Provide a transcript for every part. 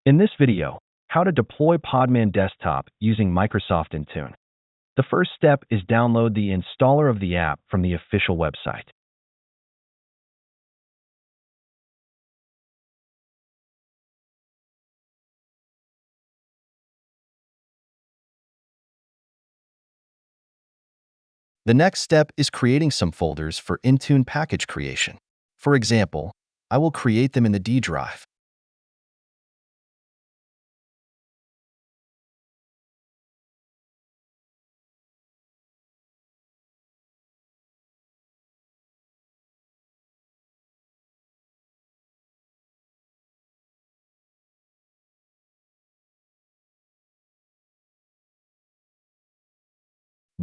In this video, how to deploy Podman Desktop using Microsoft Intune. The first step is download the installer of the app from the official website. The next step is creating some folders for Intune package creation. For example, I will create them in the D drive.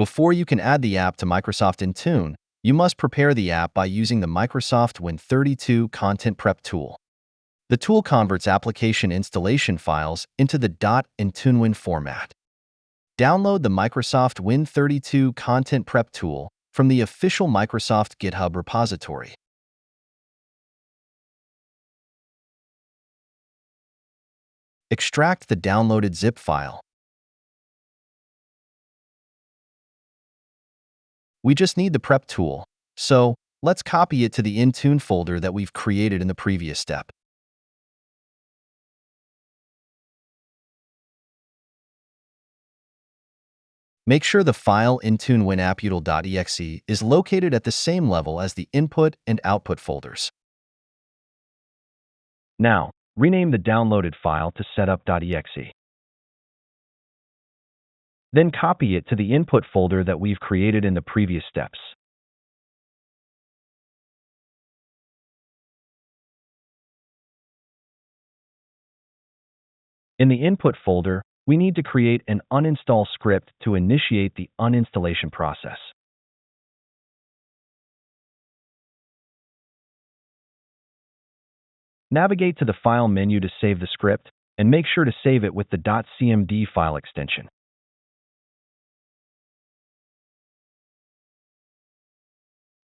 Before you can add the app to Microsoft Intune, you must prepare the app by using the Microsoft Win32 Content Prep tool. The tool converts application installation files into the .IntuneWin format. Download the Microsoft Win32 Content Prep tool from the official Microsoft GitHub repository. Extract the downloaded zip file. We just need the prep tool, so let's copy it to the Intune folder that we've created in the previous step. Make sure the file IntuneWinAppUtil.exe is located at the same level as the input and output folders. Now, rename the downloaded file to setup.exe. Then copy it to the input folder that we've created in the previous steps. In the input folder, we need to create an uninstall script to initiate the uninstallation process. Navigate to the File menu to save the script, and make sure to save it with the .cmd file extension.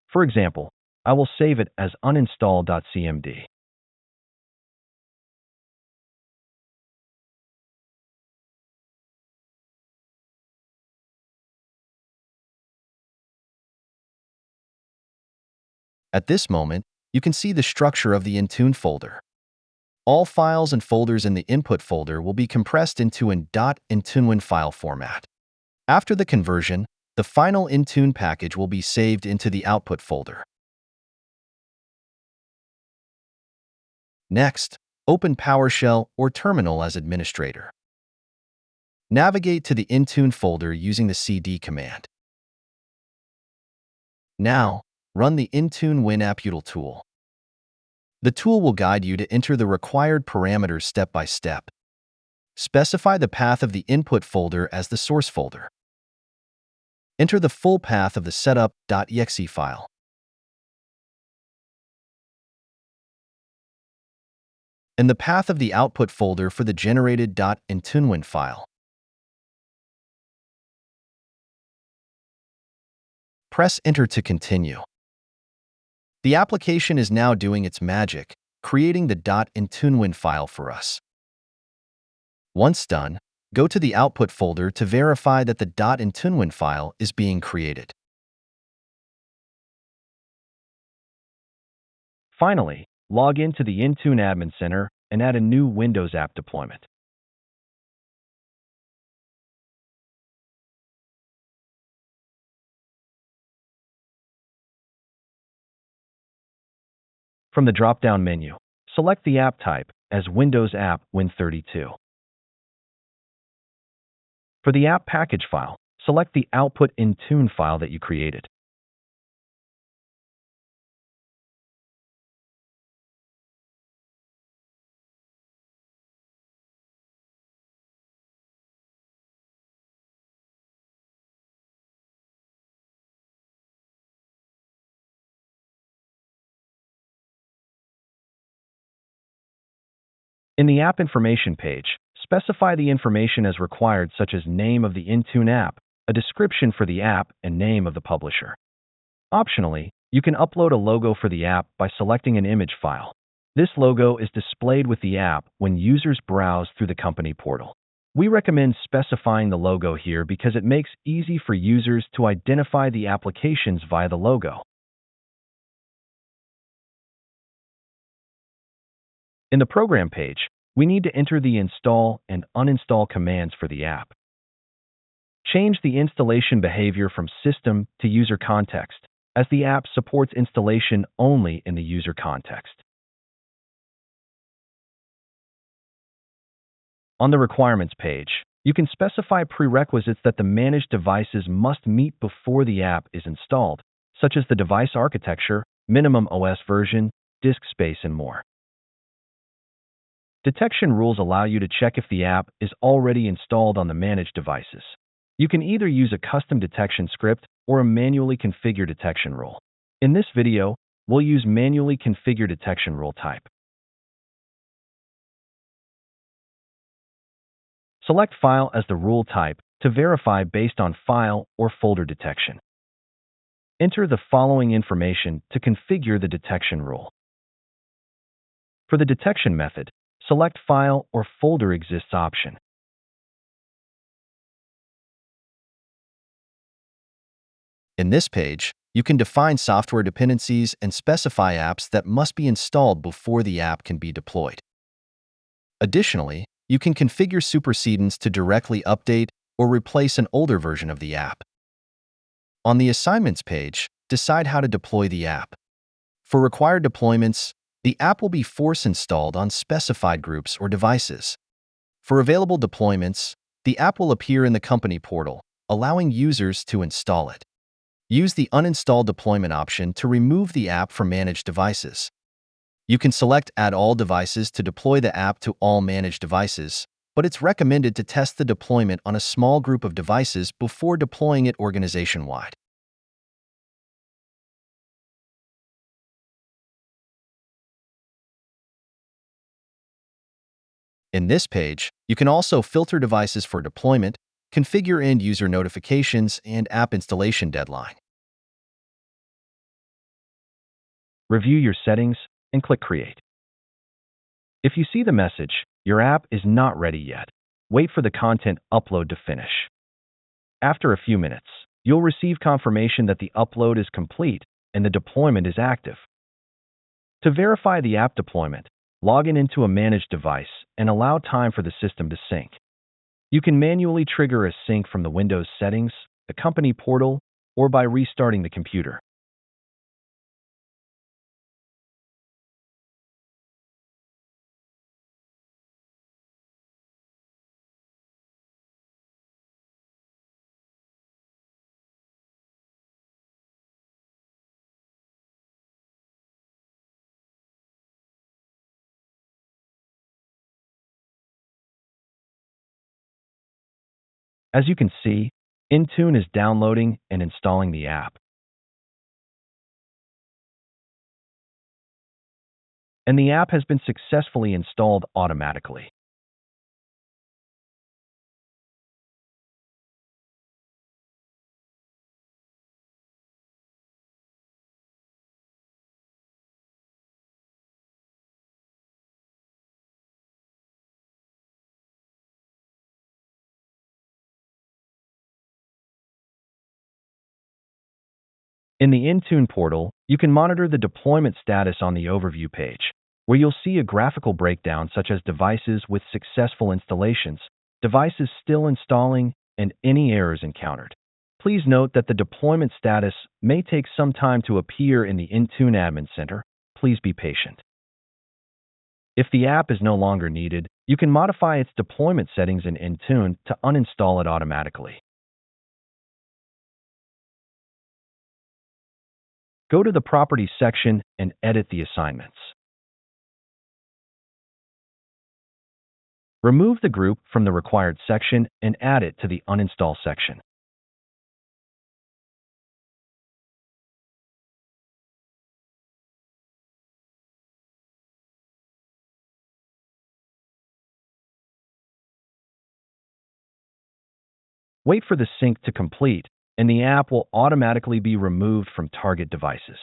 For example, I will save it as uninstall.cmd. At this moment, you can see the structure of the Intune folder. All files and folders in the input folder will be compressed into an .IntuneWin file format. After the conversion, the final Intune package will be saved into the output folder. Next, open PowerShell or Terminal as administrator. Navigate to the Intune folder using the cd command. Now, run the Intune WinAppUtil tool. The tool will guide you to enter the required parameters step by step. Specify the path of the input folder as the source folder. Enter the full path of the setup.exe file. And the path of the output folder for the generated .IntuneWin file. Press Enter to continue. The application is now doing its magic, creating the .IntuneWin file for us. Once done, go to the output folder to verify that the .IntuneWin file is being created. Finally, log into the Intune Admin Center and add a new Windows app deployment. From the drop-down menu, select the app type as Windows App Win32. For the app package file, select the output Intune file that you created. In the app information page, specify the information as required, such as name of the Intune app, a description for the app, and name of the publisher. Optionally, you can upload a logo for the app by selecting an image file. This logo is displayed with the app when users browse through the company portal. We recommend specifying the logo here because it makes it easy for users to identify the applications via the logo. In the program page, we need to enter the install and uninstall commands for the app. Change the installation behavior from system to user context, as the app supports installation only in the user context. On the requirements page, you can specify prerequisites that the managed devices must meet before the app is installed, such as the device architecture, minimum OS version, disk space, and more. Detection rules allow you to check if the app is already installed on the managed devices. You can either use a custom detection script or a manually configured detection rule. In this video, we'll use manually configured detection rule type. Select File as the rule type to verify based on file or folder detection. Enter the following information to configure the detection rule. For the detection method, select File or Folder Exists option. In this page, you can define software dependencies and specify apps that must be installed before the app can be deployed. Additionally, you can configure supersedence to directly update or replace an older version of the app. On the Assignments page, decide how to deploy the app. For required deployments, the app will be force installed on specified groups or devices. For available deployments, the app will appear in the company portal, allowing users to install it. Use the Uninstall Deployment option to remove the app from managed devices. You can select Add All Devices to deploy the app to all managed devices, but it's recommended to test the deployment on a small group of devices before deploying it organization-wide. In this page, you can also filter devices for deployment, configure end-user notifications, and app installation deadline. Review your settings and click Create. If you see the message, your app is not ready yet, wait for the content upload to finish. After a few minutes, you'll receive confirmation that the upload is complete and the deployment is active. To verify the app deployment, log in into a managed device and allow time for the system to sync. You can manually trigger a sync from the Windows settings, the company portal, or by restarting the computer. As you can see, Intune is downloading and installing the app. And the app has been successfully installed automatically. In the Intune portal, you can monitor the deployment status on the overview page, where you'll see a graphical breakdown such as devices with successful installations, devices still installing, and any errors encountered. Please note that the deployment status may take some time to appear in the Intune Admin Center. Please be patient. If the app is no longer needed, you can modify its deployment settings in Intune to uninstall it automatically. Go to the Properties section and edit the assignments. Remove the group from the Required section and add it to the Uninstall section. Wait for the sync to complete, and the app will automatically be removed from target devices.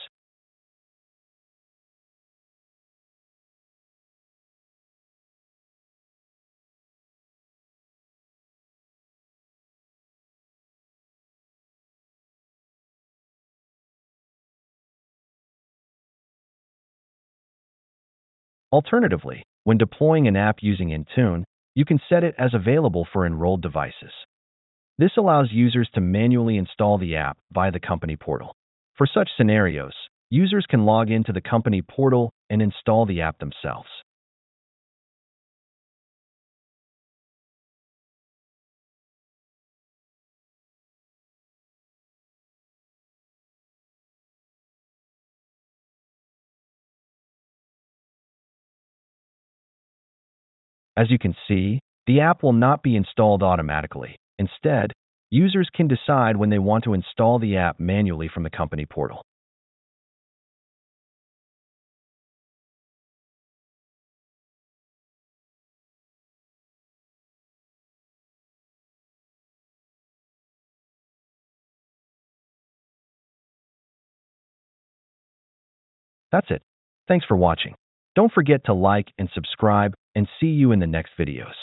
Alternatively, when deploying an app using Intune, you can set it as available for enrolled devices. This allows users to manually install the app via the company portal. For such scenarios, users can log into the company portal and install the app themselves. As you can see, the app will not be installed automatically. Instead, users can decide when they want to install the app manually from the company portal. That's it. Thanks for watching. Don't forget to like and subscribe, and see you in the next videos.